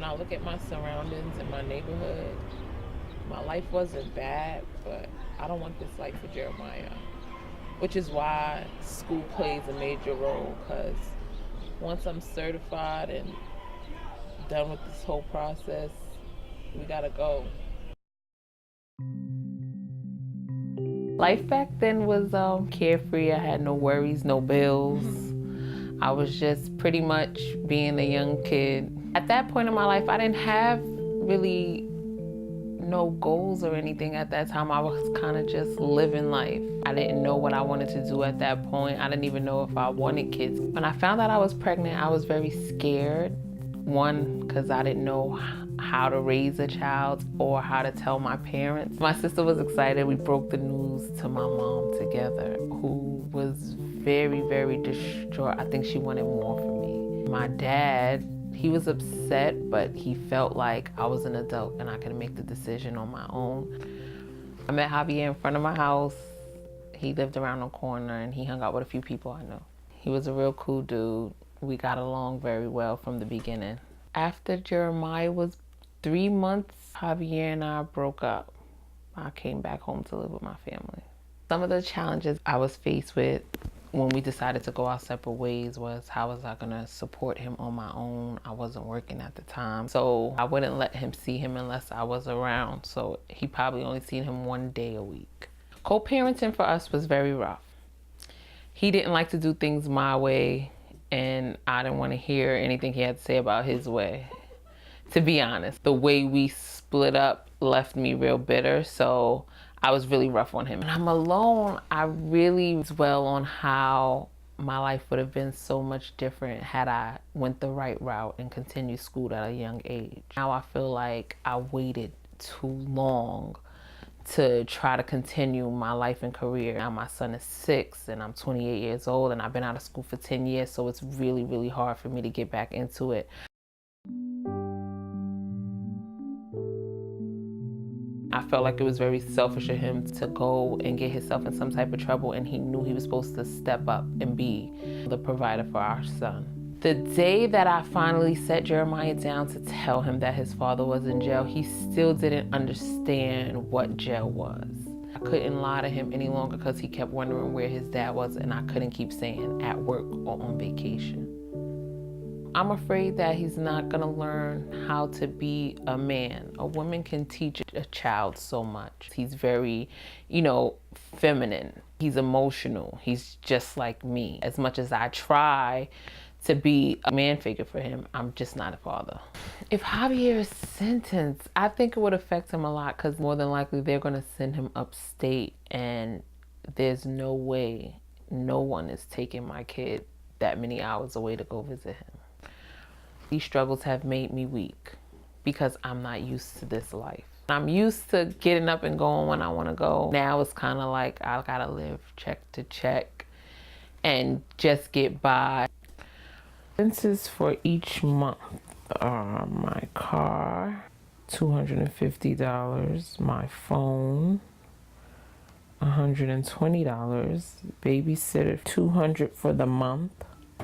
When I look at my surroundings in my neighborhood, my life wasn't bad, but I don't want this life for Jeremiah. Which is why school plays a major role, because once I'm certified and done with this whole process, we gotta go. Life back then was carefree. I had no worries, no bills. I was just pretty much being a young kid. At that point in my life, I didn't have really no goals or anything at that time. I was kind of just living life. I didn't know what I wanted to do at that point. I didn't even know if I wanted kids. When I found out I was pregnant, I was very scared. One, because I didn't know how to raise a child or how to tell my parents. My sister was excited. We broke the news to my mom together, who was very, very distraught. I think she wanted more for me. My dad, he was upset, but he felt like I was an adult and I could make the decision on my own. I met Javier in front of my house. He lived around the corner and he hung out with a few people I know. He was a real cool dude. We got along very well from the beginning. After Jeremiah was 3 months, Javier and I broke up. I came back home to live with my family. Some of the challenges I was faced with when we decided to go our separate ways was, how was I gonna support him on my own? I wasn't working at the time, so I wouldn't let him see him unless I was around. So he probably only seen him 1 day a week. Co-parenting for us was very rough. He didn't like to do things my way, and I didn't want to hear anything he had to say about his way. To be honest, the way we split up left me real bitter, so I was really rough on him. And I'm alone. I really dwell on how my life would have been so much different had I went the right route and continued school at a young age. Now I feel like I waited too long to try to continue my life and career. Now my son is 6 and I'm 28 years old and I've been out of school for 10 years, so it's really, really hard for me to get back into it. I felt like it was very selfish of him to go and get himself in some type of trouble, and he knew he was supposed to step up and be the provider for our son. The day that I finally set Jeremiah down to tell him that his father was in jail, he still didn't understand what jail was. I couldn't lie to him any longer because he kept wondering where his dad was, and I couldn't keep saying at work or on vacation. I'm afraid that he's not gonna learn how to be a man. A woman can teach a child so much. He's very, feminine. He's emotional. He's just like me. As much as I try to be a man figure for him, I'm just not a father. If Javier is sentenced, I think it would affect him a lot, because more than likely they're gonna send him upstate, and there's no way no one is taking my kid that many hours away to go visit him. These struggles have made me weak because I'm not used to this life. I'm used to getting up and going when I want to go. Now it's kind of like I gotta live check to check and just get by. Expenses for each month are my car, $250, my phone, $120, babysitter, $200 for the month,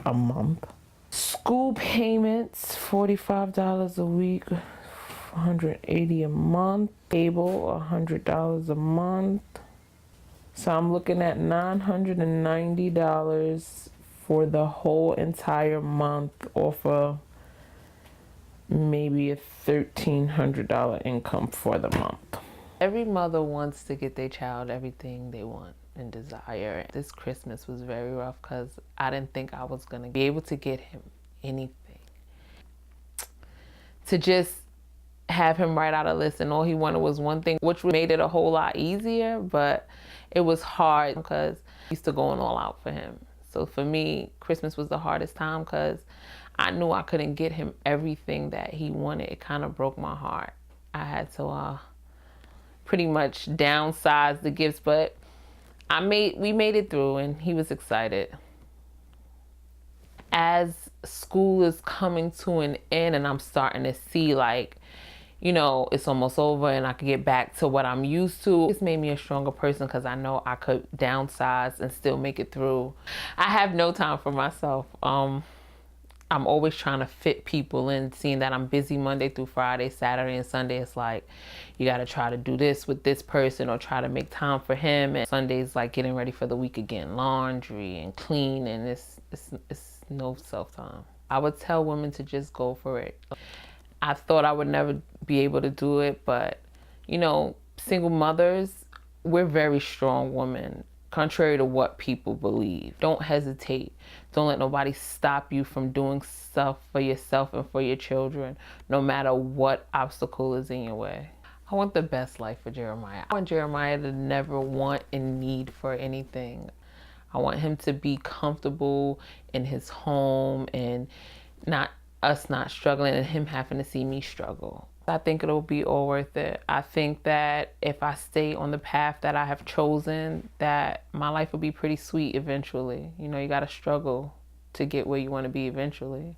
a month. School payments, $45 a week, $180 a month. Cable, $100 a month. So I'm looking at $990 for the whole entire month, off of maybe a $1,300 income for the month. Every mother wants to get their child everything they want and desire. This Christmas was very rough because I didn't think I was gonna be able to get him anything. To just have him write out a list and all he wanted was one thing, which made it a whole lot easier, but it was hard because I used to going all out for him. So for me, Christmas was the hardest time because I knew I couldn't get him everything that he wanted. It kind of broke my heart. I had to pretty much downsize the gifts, but we made it through, and he was excited. As school is coming to an end and I'm starting to see it's almost over and I could get back to what I'm used to, it's made me a stronger person because I know I could downsize and still make it through. I have no time for myself. I'm always trying to fit people in, seeing that I'm busy Monday through Friday, Saturday and Sunday. It's like, you got to try to do this with this person or try to make time for him. And Sunday's like getting ready for the week again, laundry and clean, and it's no self-time. I would tell women to just go for it. I thought I would never be able to do it, but you know, single mothers, we're very strong women, contrary to what people believe. Don't hesitate. Don't let nobody stop you from doing stuff for yourself and for your children, no matter what obstacle is in your way. I want the best life for Jeremiah. I want Jeremiah to never want and need for anything. I want him to be comfortable in his home and not us not struggling and him having to see me struggle. I think it'll be all worth it. I think that if I stay on the path that I have chosen, that my life will be pretty sweet eventually. You know, you gotta struggle to get where you wanna be eventually.